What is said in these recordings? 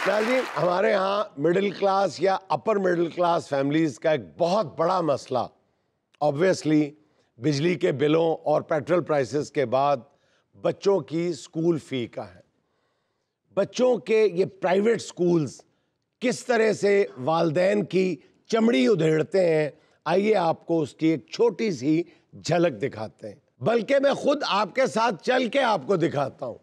चल जी, हमारे यहाँ मिडिल क्लास या अपर मिडिल क्लास फैमिलीज का एक बहुत बड़ा मसला ऑब्वियसली बिजली के बिलों और पेट्रोल प्राइसेस के बाद बच्चों की स्कूल फी का है। बच्चों के ये प्राइवेट स्कूल्स किस तरह से वालदैन की चमड़ी उधेड़ते हैं, आइए आपको उसकी एक छोटी सी झलक दिखाते हैं। बल्कि मैं खुद आपके साथ चल के आपको दिखाता हूं।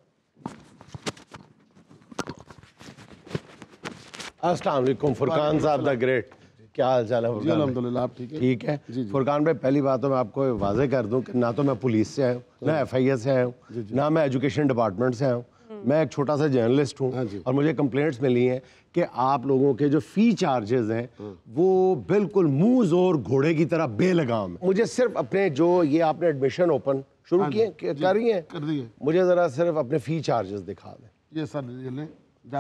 अस्सलाम वालेकुम फुरकान साहब द ग्रेट, क्या हाल चाल है? अल्हम्दुलिल्लाह, आप ठीक है? ठीक है फुरकान भाई, पहली बात तो मैं आपको वाजे कर दूं कि ना तो मैं पुलिस से आया हूँ, ना FIS से आया हूँ, ना मैं एजुकेशन डिपार्टमेंट से आया हूँ। मैं एक छोटा सा जर्नलिस्ट हूँ और मुझे कंप्लेंट्स मिली हैं कि आप लोगों के जो फी चार्जेस हैं वो बिल्कुल मुंह जोर घोड़े की तरह बेलगाम है। मुझे सिर्फ अपने जो ये आपने एडमिशन ओपन शुरू किए कर रही हैं, कर दिए, मुझे जरा सिर्फ अपने फी चार्जेस दिखा दें। ये सर ये ले,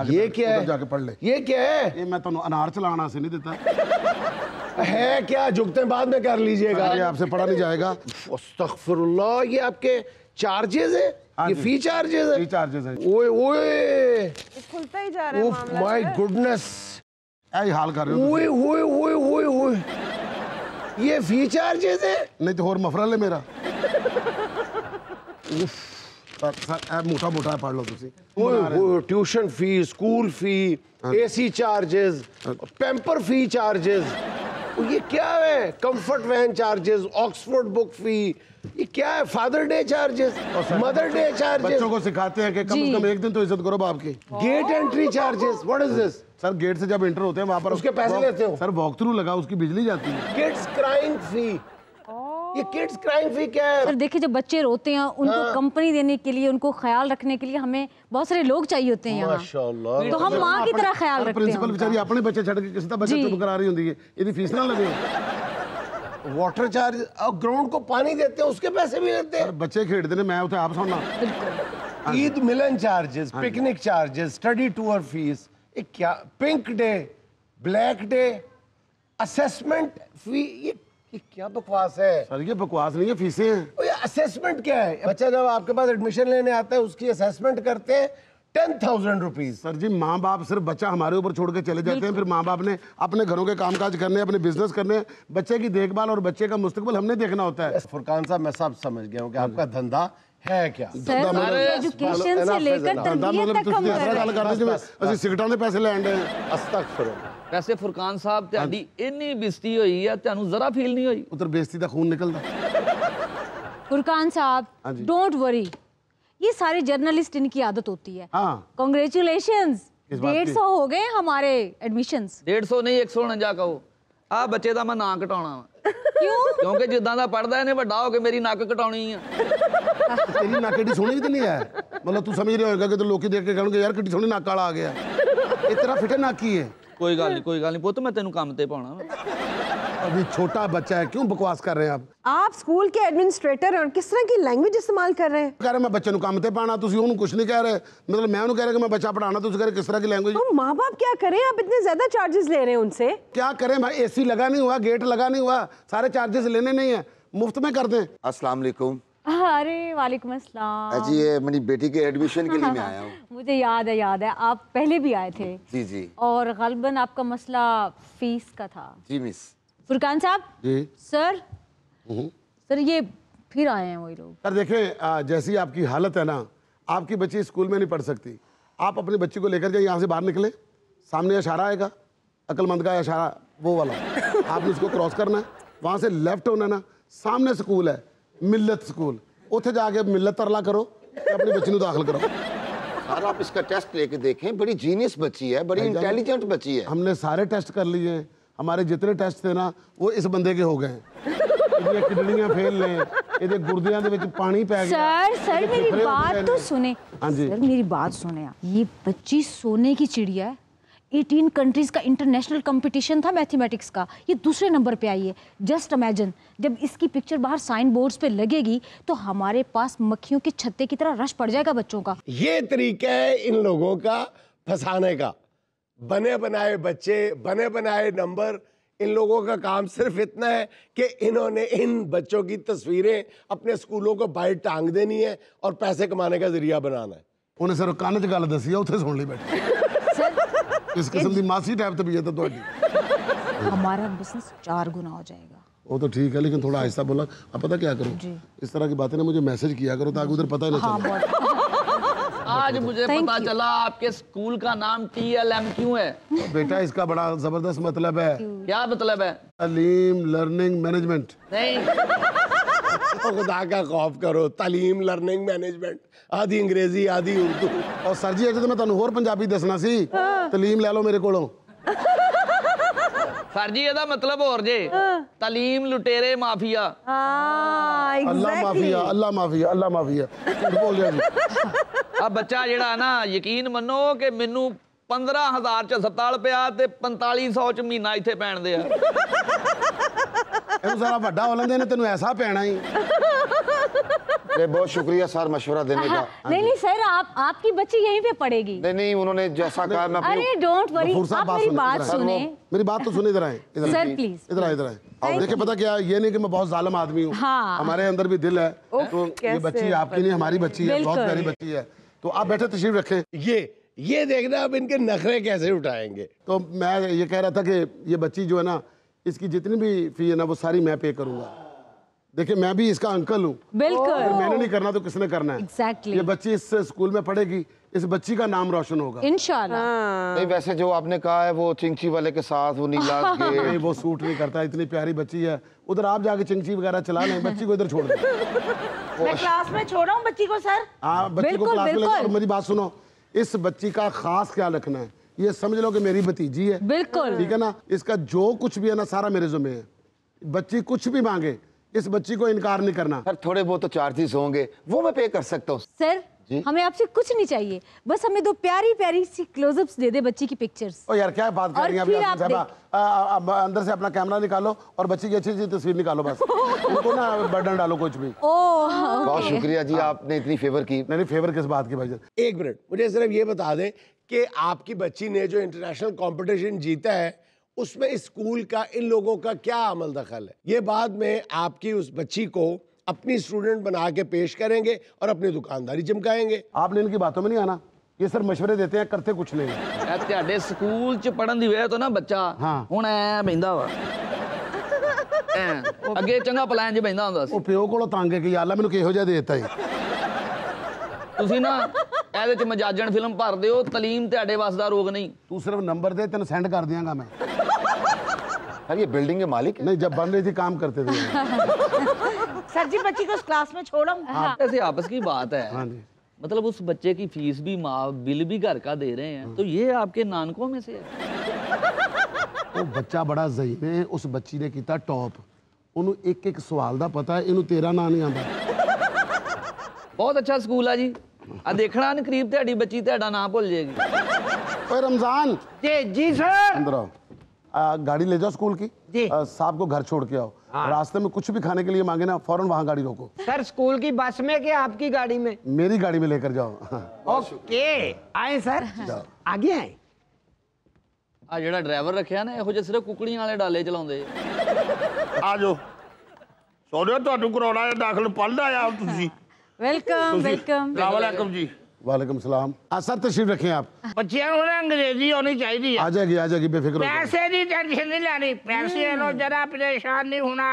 ये क्या है? जाके पढ़ ले। ये क्या है? ये मैं तो अनार चलाना से नहीं देता है क्या? झुकते बाद में कर लीजिएगा, ये आपसे पढ़ा नहीं जाएगा। अस्तगफिरुल्लाह, ये आपके चार्जेस है? ये फी चार्जेस है? फी चार्जेस है। ओए ओए, खुलता ही जा रहा है मामला। माय गुडनेस, ऐ हाल कर रहे हो ओए ओए ओए ओए ओए, ये फी चार्जेस है? नहीं तो और मफरल है मेरा। सर मोटा मोटा पढ़ लो तुसी। ओए tuition fee, school fee, AC charges, pamper fee charges, ये क्या है? Comfort van charges, Oxford book fee, ये क्या है? Father day charges, mother day charges. बच्चों को सिखाते हैं कि कम से कम एक दिन तो इज्जत करो बाप की। Gate entry charges, what is this? Sir gate से जब एंटर होते हैं वहां पर उसके पैसे लेते हो? सर वॉक थ्रू लगा, उसकी बिजली जाती है। किड्स क्राइंग फी, ये किड्स क्राइंग फी क्या है? सर देखिए, जब बच्चे रोते हैं उनको कंपनी देने के लिए, उनको ख्याल रखने के लिए हमें बहुत सारे लोग चाहिए होते हैं यहाँ, माशाल्लाह। तो हम माँ की तरह ख्याल रखते हैं। प्रिंसिपल बेचारी अपने बच्चे छड़ के किसी का बच्चा चुप करा रही होती है, यदि फीस ना लगे। वाटर चार्ज और ग्राउंड को पानी देते हैं उसके पैसे भी लेते हैं। बच्चे खेलते हैं, मैं उसे आप सुनना। Eid Milan charges, picnic charges, study tour fees, ये क्या? Pink day, black day, assessment fee, ये क्या बकवास है? सर ये बकवास नहीं है, फीसें हैं। ये असेसमेंट क्या है? बच्चा जब आपके पास एडमिशन लेने आता है उसकी असेसमेंट करते हैं 10,000 रुपीज। सर जी माँ बाप सिर्फ बच्चा हमारे ऊपर छोड़ के चले जाते हैं, फिर माँ बाप ने अपने घरों के कामकाज करने, अपने बिजनेस करने, बच्चे की देखभाल और बच्चे का मुस्तकबिल हमने देखना होता है। फुरकान साहब, मैं सब समझ गया हूँ कि आपका धंधा है क्या? सर एजुकेशन से लेकर तरबियत तक हम कर रहे हैं। ਅਸੀਂ ਸਿਗਰਟਾਂ ਦੇ ਪੈਸੇ ਲੈਣ ਦੇ। अस्तगफिरुल्लाह। वैसे फुरकान साहब ਤੁਹਾਡੀ ਇੰਨੀ बेइज्जती ਹੋਈ ਆ, ਤੁਹਾਨੂੰ ਜ਼ਰਾ ਫੀਲ ਨਹੀਂ ਹੋਈ? उधर बेइज्जती का खून निकलता। फुरकान साहब डोंट वरी, ये सारे जर्नलिस्ट इनकी आदत होती है। हाँ कांग्रेचुलेशंस, 150 हो गए हमारे एडमिशंस। 150 नहीं 149 ਕਹੋ। ਆ ਬੱਚੇ ਦਾ ਮੈਂ ਨਾਂ ਘਟਾਉਣਾ ਵਾ। क्यों? ਕਿਉਂਕਿ ਜਿੱਦਾਂ ਦਾ ਪੜਦਾ ਇਹਨੇ ਵੱਡਾ ਹੋ ਕੇ ਮੇਰੀ ਨੱਕ ਘਟਾਉਣੀ ਆ। तेरी नाक एडी सोहनी भी तो नहीं है, मतलब तू समझ रहे होगा कि तो लोग देख के कहेंगे यार कितनी सोहनी नाक वाला आ गया, इतना फिटे नाक ही है। ਕੋਈ ਗੱਲ ਨਹੀਂ ਪੁੱਤ, ਮੈਂ ਤੈਨੂੰ ਕੰਮ ਤੇ ਪਾਉਣਾ ਵਾ। अभी छोटा बच्चा है, क्यों बकवास कर रहे हैं आप? आप स्कूल के एडमिनिस्ट्रेटर और किस तरह की लैंग्वेज इस्तेमाल कर रहे हैं? कह रहे मैं बच्चे ਨੂੰ ਕੰਮ ਤੇ ਪਾਣਾ, ਤੁਸੀਂ ਉਹਨੂੰ ਕੁਝ ਨਹੀਂ ਕਹਿ ਰਹੇ, मतलब मैं ਉਹਨੂੰ ਕਹਿ ਰਿਹਾ कि मैं बच्चा पढ़ाना, ਤੁਸੀਂ कह रहे किस तरह की लैंग्वेज? तो माँ बाप क्या करें? आप इतने ज्यादा चार्जेस ले रहे हैं उनसे। क्या करें भाई, AC लगा नहीं हुआ, गेट लगा नहीं हुआ, सारे चार्जेस लेने नहीं है, मुफ्त में कर दें। अस्सलाम वालेकुम। अरे वालेकुम अस्सलाम। जी ये मेरी बेटी के एडमिशन के लिए मैं आया हूँ। मुझे याद है, आप पहले भी आए थे। जी जी। और गलबन आपका मसला फीस का था। जी मिस। फुरकान साहब जी सर ये फिर आए हैं वही लोग। सर देखें, जैसी आपकी हालत है ना, आपकी बच्ची स्कूल में नहीं पढ़ सकती, आप अपनी बच्ची को लेकर जाए, यहाँ से बाहर निकले, सामने इशारा आएगा, अक्लमंद का इशारा वो वाला, आपने उसको क्रॉस करना है, वहाँ से लेफ्ट होना ना, सामने स्कूल है मिल्लत स्कूल, उत्थे जाके मिल्लत तरला करो, अपनी बच्ची को दाखिल करो। सर आप इसका टेस्ट लेके देखें, बड़ी जीनियस बच्ची है, बड़ी इंटेलिजेंट बच्ची है। हमने सारे टेस्ट कर लिए हैं, हमारे जितने टेस्ट थे ना वो इस बंदे के हो गए हैं। ये किडनियां फेल ने, ये गुर्दियां दे विच पानी पै गया। सर मेरी बात तो सुने। हाँ जी। सर मेरी बात सुने आप। ये बच्ची सोने की चिड़िया है। 18 कंट्रीज का इंटरनेशनल कंपटीशन था मैथमेटिक्स का, ये दूसरे नंबर पे आई है। जस्ट इमेजिन, जब इसकी पिक्चर बाहर साइन बोर्ड्स पे लगेगी तो हमारे पास मक्खियों के छत्ते की तरह रश पड़ जाएगा बच्चों का। ये तरीका है इन लोगों का फंसाने का। बने बनाए बच्चे, बने बनाए नंबर, इन लोगों का काम सिर्फ इतना है कि इन्होंने इन बच्चों की तस्वीरें अपने स्कूलों को बाहर टांग देनी है और पैसे कमाने का जरिया बनाना है। उन्हें सर कान च गल दसी, उत्थे सुन ली बैठे। सर इस किस्म की मासी टाइप तबीयत है थोड़ी। हमारा बिजनेस 4 गुना हो जाएगा। वो तो ठीक है, लेकिन थोड़ा आहिस्ता बोला। अब पता क्या करो, इस तरह की बातें ना मुझे मैसेज किया करो ताकि उधर पता ही ना चले। आज मुझे पता चला आपके स्कूल का नाम TLM क्यों है। तो बेटा इसका बड़ा जबरदस्त मतलब है। क्या मतलब है? तालीम लर्निंग मैनेजमेंट। नहीं, तो खुदा का खौफ करो, तालीम लर्निंग मैनेजमेंट, आधी अंग्रेजी आधी उर्दू। और सर जी तो मैं तुहानू होर पंजाबी दसना सी, तालीम ले लो मेरे कोलों। सर जी ਇਹਦਾ मतलब ਹੋਰ ਜੇ तालीम लुटेरे माफिया। अल्लाह माफिया अल्लाह माफिया अल्लाह माफिया, झूठ बोल रहा जी। ਆ ਬੱਚਾ ਜਿਹੜਾ ਨਾ ਯਕੀਨ ਮੰਨੋ ਕਿ ਮੈਨੂੰ 15,000 ਚ ਹਸਪਤਾਲ ਪਿਆ ਤੇ 4500 ਚ ਮਹੀਨਾ ਇੱਥੇ ਪੈਣਦੇ ਆ। ਇਹਨੂੰ ਸਾਰਾ ਵੱਡਾ ਹੋ ਲੈਂਦੇ ਨੇ, ਤੈਨੂੰ ਐਸਾ ਪੈਣਾ ਹੀ। बहुत शुक्रिया सर मशवरा देने का। नहीं सर, आपकी बच्ची यहीं पे पढ़ेगी। नहीं उन्होंने जैसा कहा मैं अरे डोंट वरी, आप मेरी बात सुने। मेरी बात तो सुने, इधर आए सर प्लीज, इधर आए। देखिए पता क्या, ये नहीं कि मैं बहुत जालिम आदमी हूँ, हमारे अंदर भी दिल है। तो ये बच्ची आपकी नहीं, हमारी बच्ची है, बहुत प्यारी बच्ची है। तो आप बैठे तशरीफ रखें। ये देखना अब इनके नखरे कैसे उठाएंगे। तो मैं ये कह रहा था कि ये बच्ची जो है ना, इसकी जितनी भी फी है ना वो सारी मैं पे करूंगा। देखिए मैं भी इसका अंकल हूँ, बिल्कुल। अगर मैंने नहीं करना तो किसने करना है। Exactly. ये बच्ची इस स्कूल में पढ़ेगी, इस बच्ची का नाम रोशन होगा इंशाल्लाह। नहीं वैसे जो आपने कहा है वो चिंची वाले के साथ वो नीला नहीं, वो सूट नहीं करता। इतनी प्यारी बच्ची है, उधर आप जाके चिंची वगैरह चला लें, बच्ची को इधर छोड़ दें। मैं क्लास में छोड़ा हूँ बच्ची को सर। हाँ बच्ची को क्लास में ले। और मेरी बात सुनो, इस बच्ची का खास ख्याल रखना है। ये समझ लो कि मेरी भतीजी है, बिल्कुल ठीक है ना। इसका जो कुछ भी है ना सारा मेरे ज़िम्मे है। बच्ची कुछ भी मांगे, इस बच्ची को इनकार नहीं करना। सर थोड़े बहुत तो चार्जेस होंगे, वो मैं पे कर सकता हूँ। सर हमें आपसे कुछ नहीं चाहिए, बस हमें 2 प्यारी प्यारी सी क्लोजअप्स दे दे बच्ची की पिक्चर्स। ओ यार क्या बात कर रही हैं अभी आप साहबा। अंदर से अपना कैमरा निकालो और बच्ची की अच्छी तस्वीर निकालो, बस उनको ना बटन डालो कुछ भी। बहुत शुक्रिया जी, आपने इतनी फेवर की। नहीं फेवर किस बात की भाई। एक मिनट, मुझे सिर्फ ये बता दें कि आपकी बच्ची ने जो इंटरनेशनल कंपटीशन जीता है उसमें इस स्कूल का इन लोगों का क्या अमल दखल है। ये बाद में आपकी उस बच्ची को अपनी स्टूडेंट बना के पेश करेंगे और अपनी दुकानदारी चमकाएंगे। आपने इनकी बातों में नहीं आना, ये सर मशवरे देते हैं, करते कुछ नहीं है। ਤੁਹਾਡੇ ਸਕੂਲ ਚ ਪੜਨ ਦੀ ਵੇ ਤੋਂ ਨਾ ਬੱਚਾ ਹੁਣ ਐ ਬੈਂਦਾ ਵਾ, ਅੱਗੇ ਚੰਗਾ ਪਲਾਨ 'ਚ ਬੈਂਦਾ ਹੁੰਦਾ ਸੀ। ਉਹ ਪਿਓ ਕੋਲੋਂ ਤੰਗ ਹੈ ਕਿ ਯਾਰ ਮੈਨੂੰ ਕਿਹੋ ਜਿਹਾ ਦੇ ਦਿੱਤਾ ਈ। ਤੁਸੀਂ ਨਾ ਇਹਦੇ ਚ ਮਜਾਜਣ ਫਿਲਮ ਭਰ ਦਿਓ, ਤਾਲੀਮ ਤੁਹਾਡੇ ਵੱਸ ਦਾ ਰੋਗ ਨਹੀਂ। तू सिर्फ नंबर दे, तेन सेंड कर दियांगा मैं। सर ये बिल्डिंग के मालिक है? नहीं जब बन रही थी काम करते थे। सर जी बच्ची को क्लास में छोड़ा हूँ। ऐसे आपस की बात है, हाँ जी। मतलब उस बच्चे की फीस भी माफ, बिल भी घर का दे रहे हैं, तो ये आपके नानकों में से है। वो बच्चा बड़ा ज़हीन है, उस बच्ची ने किया टॉप, ਉਹਨੂੰ ਇੱਕ ਇੱਕ ਸਵਾਲ ਦਾ ਪਤਾ ਹੈ, ਇਹਨੂੰ ਤੇਰਾ ਨਾਂ ਨਹੀਂ ਆਉਂਦਾ। बहुत अच्छा स्कूल है जी, आ देखना न करीब ਤੁਹਾਡੀ ਬੱਚੀ ਤੁਹਾਡਾ ਨਾਂ ਭੁੱਲ ਜਾਏਗੀ। ओए रमजान जी सर। अंदर आओ। गाड़ी ले जाओ स्कूल की जी। साहब को घर छोड़ के आओ। रास्ते में कुछ भी खाने के लिए मांगे ना फौरन वहाँ गाड़ी रोको। सर स्कूल की बस में क्या आपकी गाड़ी में? मेरी गाड़ी में लेकर जाओ। ओके आए सर, आगे आए। ਆ ਜਿਹੜਾ ਡਰਾਈਵਰ ਰੱਖਿਆ ਨਾ ਇਹੋ ਜਿਹੇ ਸਿਰਫ ਕੁਕੜੀਆਂ ਵਾਲੇ ਡਾਲੇ ਚਲਾਉਂਦੇ। ਆ ਜਾਓ ਸੋਹਣਿਆ, ਤੁਹਾਨੂੰ ਕਰਾਉਣਾ ਹੈ ਦਾਖਲ, ਪੜ੍ਹਦਾ ਆ ਤੁਸੀਂ। Welcome welcome. अस्सलाम जी। वालेकुम सलाम। सर तशरीफ रखें आप। ਬੱਚਿਆਂ ਨੂੰ ਨਾ ਅੰਗਰੇਜ਼ੀ ਆਉਣੀ ਚਾਹੀਦੀ ਹੈ। आ जाएगी बेफिक्र हो जाओ। ਪੈਸੇ ਦੀ ਟੈਨਸ਼ਨ ਨਹੀਂ ਲੈਣੀ, ਪੈਸੇ ਲੋ ਜਰਾ ਪਰੇਸ਼ਾਨ ਨਹੀਂ ਹੋਣਾ।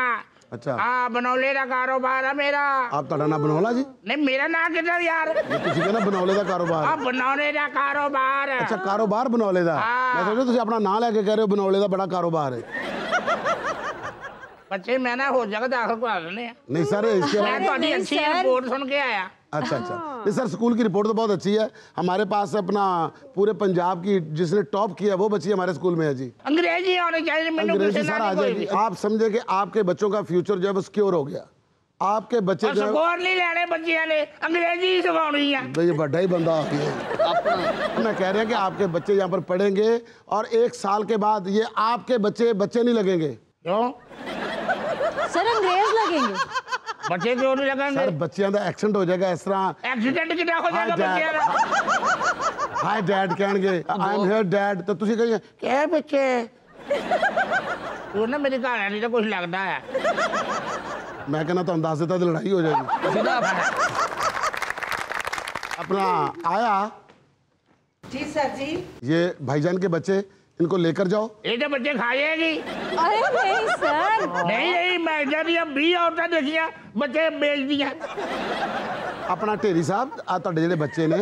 अच्छा हाँ बनौले का कारोबार है मेरा। आप ਤੁਹਾਡਾ ਨਾਂ ਬਣੌਲਾ ਜੀ? नहीं मेरा नाम कितना यार? ਤੁਸੀਂ ਕਹਿੰਦੇ ਬਣੌਲੇ ਦਾ ਕਾਰੋਬਾਰ। हाँ बनौले का कारोबार है। ਅੱਛਾ ਕਾਰੋਬਾਰ ਬਣੌਲੇ ਦਾ। ਮੈਂ ਸਮਝਿਆ ਤੁਸੀਂ ਆਪਣਾ ਨਾਂ ਲੈ ਕੇ ਕਹਿ ਰਹੇ ਹੋ ਬਣੌਲੇ ਦਾ ਬੜਾ ਕਾਰੋਬਾਰ ਹੈ। बच्चे मैं ना हो जगह दाखिल करा लेने हैं। नहीं सर इसके मैं थोड़ी अच्छी रिपोर्ट सुन के आया। अच्छा नहीं सर स्कूल की रिपोर्ट तो बहुत अच्छी है। हमारे पास अपना पूरे पंजाब की जिसने टॉप किया वो बच्ची हमारे स्कूल में है जी। अंग्रेजी आनी चाहिए। अंग्रेजी सर आ जाएगी। आप समझे कि आपके बच्चों का फ्यूचर जो है वो सिक्योर हो गया। आपके बच्चे जो स्कोर नहीं लेने बच्चियां ने, अंग्रेजी सिखानी है। ये बड़ा ही बंदा आ गया। मैं कह रहे हैं कि आपके बच्चे यहाँ पर पढ़ेंगे और 1 साल के बाद ये आपके बच्चे नहीं लगेंगे। क्यों सर अंग्रेज लगेंगे। बच्चे क्यों नहीं लगेंगे? सर बच्चियां का एक्सीडेंट हो जाएगा इस तरह। एक्सीडेंट कितना हो जाएगा बच्चियां का? हाय डैड कहेंगे, आई एम हियर डैड, तो तुसी कहेंगे क्या बच्चे तू ना मेरी कहानी तो कुछ लगता है। मैं कहना तो अंदाज देता तो लड़ाई हो जाएगी। अपना आया जी सर जी। ये भाईजान के बच्चे, इनको लेकर जाओ। ये तो बच्चे खा जाएगी। अरे नहीं सर, नहीं मैं जब ये 20 औरतें देखिया बच्चे बेच दिया। अपना ਢੇਰੀ ਸਾਹਿਬ ਆ ਤੁਹਾਡੇ ਜਿਹੜੇ ਬੱਚੇ ਨੇ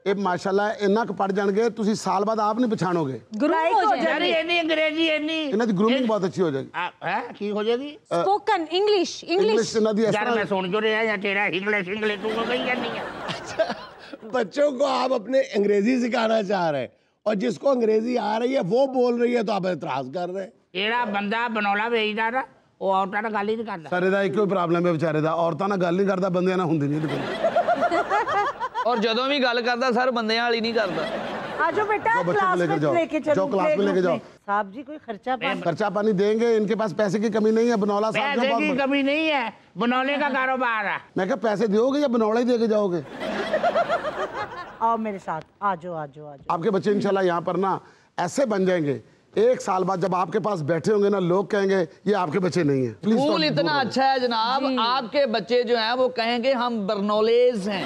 ਇਹ ਮਾਸ਼ਾਅੱਲਾ ਇੰਨਾ ਕੁ ਪੜ ਜਾਣਗੇ ਤੁਸੀਂ ਸਾਲ ਬਾਅਦ ਆਪ ਨਹੀਂ ਪਛਾਣੋਗੇ। ग्रूम हो यार जाएंगे। इतनी अंग्रेजी इतनी ਇਹਨਾਂ ਦੀ ਗਰੂਮਿੰਗ ਬਹੁਤ ਅੱਛੀ ਹੋ ਜਾਏਗੀ। है की हो जाएगी? स्पोकन इंग्लिश ਇੰਗਲਿਸ਼ ਇਹਨਾਂ ਦੀ ਇਸ यार ਤਰ੍ਹਾਂ मैं सुन जो रहा या तेरा इंग्लिश इंग्लिश तू कहीं करनी है। बच्चों को आप अपने अंग्रेजी सिखाना चाह रहे हैं और जिसको अंग्रेजी आ रही है वो बोल रही है तो आप एतराज कर रहे हैं। तेरा बंदा बनौला भेजदा ना ਉਹ ਔਰਤਾਂ ਨਾਲ ਗੱਲ ਹੀ ਨਹੀਂ ਕਰਦਾ। ਸਰ ਇਹਦਾ ਇੱਕੋ ਹੀ ਪ੍ਰੋਬਲਮ ਹੈ ਵਿਚਾਰੇ ਦਾ, ਔਰਤਾਂ ਨਾਲ ਗੱਲ ਨਹੀਂ ਕਰਦਾ, ਬੰਦਿਆਂ ਨਾਲ ਹੁੰਦੀ ਨਹੀਂ ਇਹਦੇ ਕੋਲ। ਔਰ ਜਦੋਂ ਵੀ ਗੱਲ ਕਰਦਾ ਸਰ ਬੰਦਿਆਂ ਵਾਲੀ ਨਹੀਂ ਕਰਦਾ। आ जाओ बेटा, जाओ बच्चों को क्लास लेकर में जाओ। लेके चलो। जाओ क्लास में लेके जाओ। साहब जी कोई खर्चा पानी। खर्चा पानी देंगे, इनके पास पैसे की कमी नहीं है। बनौला साहब का पैसे की बहुत कमी नहीं है, बनौले का कारोबार है। मैं क्या पैसे दोगे या बनौला ही देके जाओगे? आओ मेरे साथ, आ जाओ आ जाओ आ जाओ। आपके बच्चे इंशाल्लाह यहाँ पर ना ऐसे बन जाएंगे, एक साल बाद जब आपके पास बैठे होंगे ना लोग कहेंगे ये आपके बच्चे नहीं है। प्लीज स्कूल इतना अच्छा है जनाब, आपके बच्चे जो हैं वो कहेंगे हम बर्नोलेज हैं।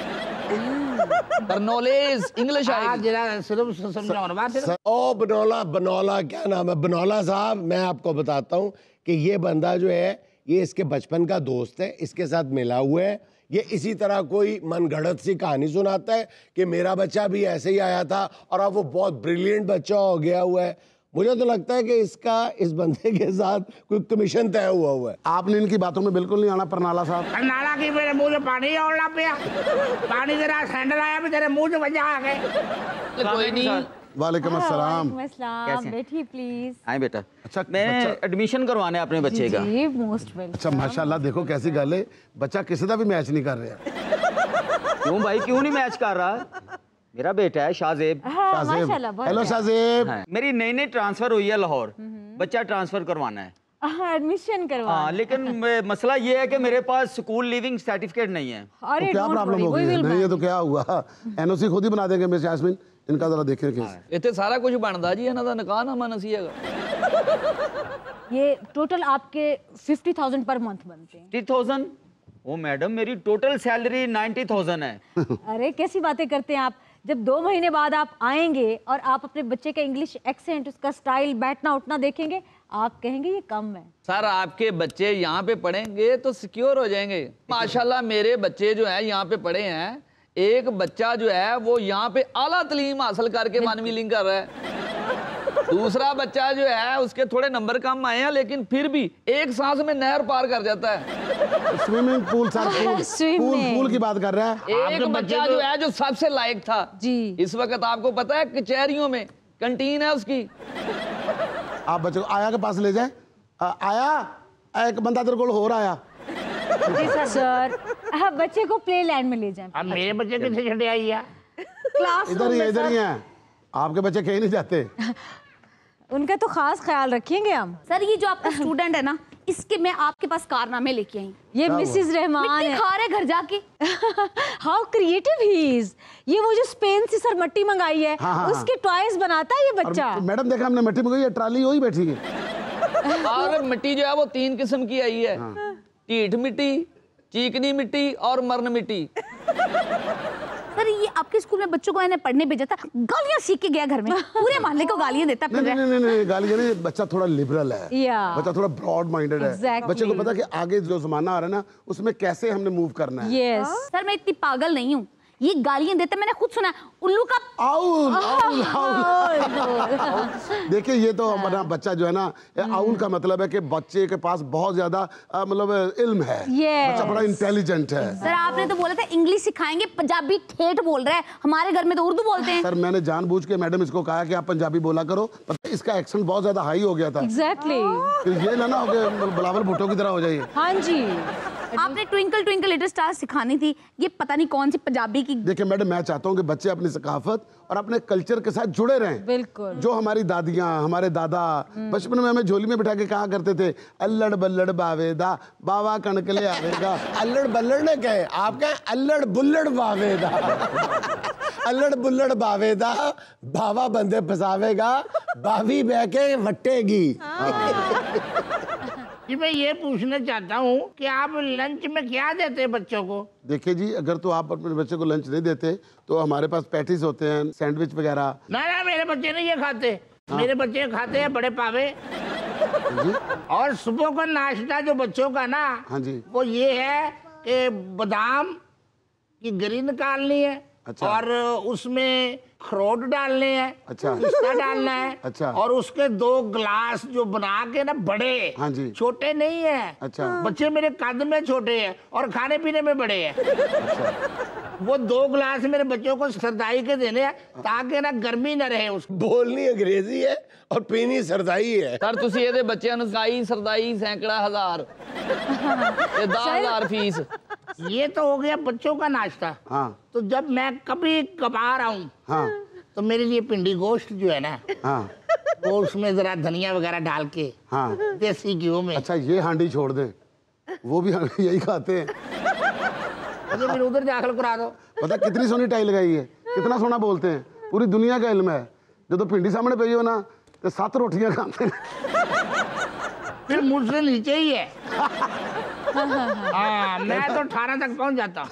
बर्नोलेज इंग्लिश आएगी। जरा सिर्फ समझाओ बात। ओ बनौला, बनौला क्या नाम है? बनौला साहब मैं आपको बताता हूँ कि ये बंदा जो है ये इसके बचपन का दोस्त है, इसके साथ मिला हुआ है। ये इसी तरह कोई मनगढ़ंत सी कहानी सुनाता है कि मेरा बच्चा भी ऐसे ही आया था और अब वो बहुत ब्रिलियंट बच्चा हो गया हुआ है। मुझे तो लगता है कि इसका इस बंदे के साथ कोई कमीशन तय हुआ है। आपने इनकी बातों में बिल्कुल नहीं आना परनाला साहब। नाला की मेरे मुंह से पानी और लग गया। पानी तेरा सैंडल आया भी तेरे मुंह से बजा आ गए। कोई नहीं। वालेकुम अस्सलाम। अस्सलाम, बैठिए प्लीज। हाँ बेटा, अच्छा मैं बच्चा, एडमिशन करवाने अपने बच्चे का। जी मोस्ट वेलकम। अच्छा माशाल्लाह देखो कैसी गल है, बच्चा किसी का भी मैच नहीं कर रहा। क्यों भाई, क्यों नहीं मैच कर रहा? मेरा बेटा है शाहजेब। हाँ, माशाल्लाह, बहुत हेलो प्यारा। शाहजेब। हाँ, मेरी नई ट्रांसफर हुई है लाहौर, बच्चा ट्रांसफर करवाना है। हाँ, एडमिशन करवा। हाँ, लेकिन मसला ये है कि मेरे पास स्कूल लिविंग सर्टिफिकेट नहीं है। अरे तो क्या don't प्रॉब्लम worry, हो we गई है? will नहीं ये तो manage। क्या हुआ, एनओसी खुद ही बना देंगे मिस यास्मीन। इनका जरा देखें केस। ਇੱਥੇ ਸਾਰਾ ਕੁਝ ਬਣਦਾ ਜੀ, ਇਹਨਾਂ ਦਾ ਨਿਕਾਹਨਾਮਾ ਨਸੀ ਹੈਗਾ। ये टोटल आपके 50,000 पर मंथ बनते हैं। 50,000? ओ मैडम, मेरी टोटल सैलरी 90,000 है। अरे कैसी बातें करते हैं आप? जब 2 महीने बाद आप आएंगे और आप अपने बच्चे का इंग्लिश एक्सेंट, उसका स्टाइल, बैठना उठना देखेंगे, आप कहेंगे ये कम है। सर आपके बच्चे यहाँ पे पढ़ेंगे तो सिक्योर हो जाएंगे। माशाल्लाह मेरे बच्चे जो है यहाँ पे पढ़े हैं। एक बच्चा जो है वो यहाँ पे आला तलीम हासिल करके मानवी लिंक कर रहा है। दूसरा बच्चा जो है उसके थोड़े नंबर कम आए हैं लेकिन फिर भी एक सांस में नहर पार कर जाता है। Swimming pool sir, pool Swimming। Pool की बात कर रहा है। एक बच्चा जो है जो सबसे लायक था जी। इस वक्त आपको पता है कचहरियों में कैंटीन है उसकी। आप बच्चे को आया के पास ले जाए। आया एक बंदा तेरे को हो रहा आया। सर हाँ, बच्चे को प्ले लैंड में ले जाएं। अब मेरे बच्चे किसे छड़े आई है? क्लास इधर ही है। आपके बच्चे कहीं नहीं जाते। उनका तो खास ख्याल रखेंगे हम। सर ये जो आपका स्टूडेंट है ना, इसके मैं आपके पास कारनामे लेके आई। ये मिसेस रहमान मिट्टी है। खा रहे घर जाके। How creative he is. ये वो जो स्पेन से सर मट्टी मंगाई है, हाँ, हाँ, उसके टॉयज बनाता है ये बच्चा। और मैडम देखा हमने मिट्टी में गई, ट्राली वही बैठी है। और मिट्टी जो है वो 3 किस्म की आई है। टीठ मिट्टी, चीकनी मिट्टी और मरण मिट्टी। सर ये आपके स्कूल में बच्चों को मैंने पढ़ने भेजा था, गालियां सीख के गया घर में, पूरे मोहल्ले को गालियां देता फिर रहा है। नहीं गालियां नहीं, बच्चा थोड़ा लिबरल है। बच्चा थोड़ा ब्रॉड माइंडेड है। Exactly। बच्चे को पता है कि आगे जो जमाना आ रहा है ना उसमें कैसे हमने मूव करना है। यस। सर मैं इतनी पागल नहीं हूँ, ये गालियां देता मैंने खुद सुना। उल्लू का आउल आउल आउल। देखिए ये तो हमारा बच्चा जो है ना, आउल का मतलब है कि बच्चे के पास बहुत ज्यादा मतलब इल्म है। बच्चा बड़ा इंटेलिजेंट है। सर आपने तो बोला था इंग्लिश सिखाएंगे, पंजाबी ठेठ बोल रहा है। हमारे घर में तो उर्दू बोलते हैं। सर मैंने जानबूझ के मैडम इसको कहा कि आप पंजाबी बोला करो, पता है इसका एक्सेंट बहुत ज्यादा हाई हो गया था। एग्जैक्टली। फिर ये ना हो गया बिलावल भुट्टो की तरह हो जाइए। हाँ जी। आपने ट्विंकल ट्विंकल लिटिल स्टार सिखानी थी, ये पता नहीं कौन सी पंजाबी की। देखिए मैडम मैं चाहता हूँ कि बच्चे अपनी सकाफत और अपने कल्चर के साथ जुड़े रहें। बिल्कुल। जो हमारी दादियाँ, हमारे दादा बचपन में हमें झोली में बिठा के कहा करते थे, अल्लड़ बल्लड़ बावेदा बाबा कणक ले आवेगा। अल्लड़ बल्लड़ ने कहे, आप कहें अल्लड़ बुल्लड़ बावेदा। अल्लड़ बुल्लड़ बावेदा बाबा बंदे फसावेगा, बावी बह के वटेगी। जी मैं ये पूछना चाहता हूँ कि आप लंच में क्या देते हैं बच्चों को? देखिए जी, अगर तो आप अपने बच्चे को लंच नहीं देते तो हमारे पास पैटीज होते हैं, सैंडविच वगैरह। ना मेरे बच्चे नहीं ये खाते। मेरे बच्चे खाते हैं बड़े पावे। और सुबह का नाश्ता जो बच्चों का ना, हाँ जी, वो ये है कि बादाम की गिरी निकालनी है। अच्छा। और उसमें अखरोट डालने हैं। अच्छा। पिस्ता डालना है। अच्छा। और उसके 2 ग्लास जो बना के ना बड़े, हाँ जी, छोटे नहीं है। अच्छा। बच्चे मेरे कद में छोटे हैं और खाने पीने में बड़े हैं। अच्छा। वो 2 ग्लास मेरे बच्चों को सरदाई के देने हैं ताकि ना गर्मी ना रहे उसको। बोलनी अंग्रेजी है और पीनी सरदाई है। सर तुसी ਇਹਦੇ ਬੱਚਿਆਂ ਨੂੰ ਸਕਾਈ ਸਰਦਾਈ ਸੈਂਕੜਾ ਹਜ਼ਾਰ ਤੇ 10000 फीस। ये तो हो गया बच्चों का नाश्ता। हाँ। तो जब मैं कभी कभार आऊं, हाँ, तो मेरे लिए पिंडी गोश्त जो है ना, हाँ, वो उसमें जरा धनिया वगैरह डाल के, हाँ, देसी घी में। अच्छा ये हांडी छोड़ दें, वो भी यही खाते हैं। मुझे फिर उधर दाखिल करा दो। पता कितनी सोनी टाई लगाई है, कितना सोना बोलते हैं, पूरी दुनिया का इल्म है। जो तो भिंडी सामने पई हो ना तो 7 रोटियां खाते हैं। फिर मुझसे नीचे ही है। हाँ मैं तो 18 तक पहुंच जाता हूँ।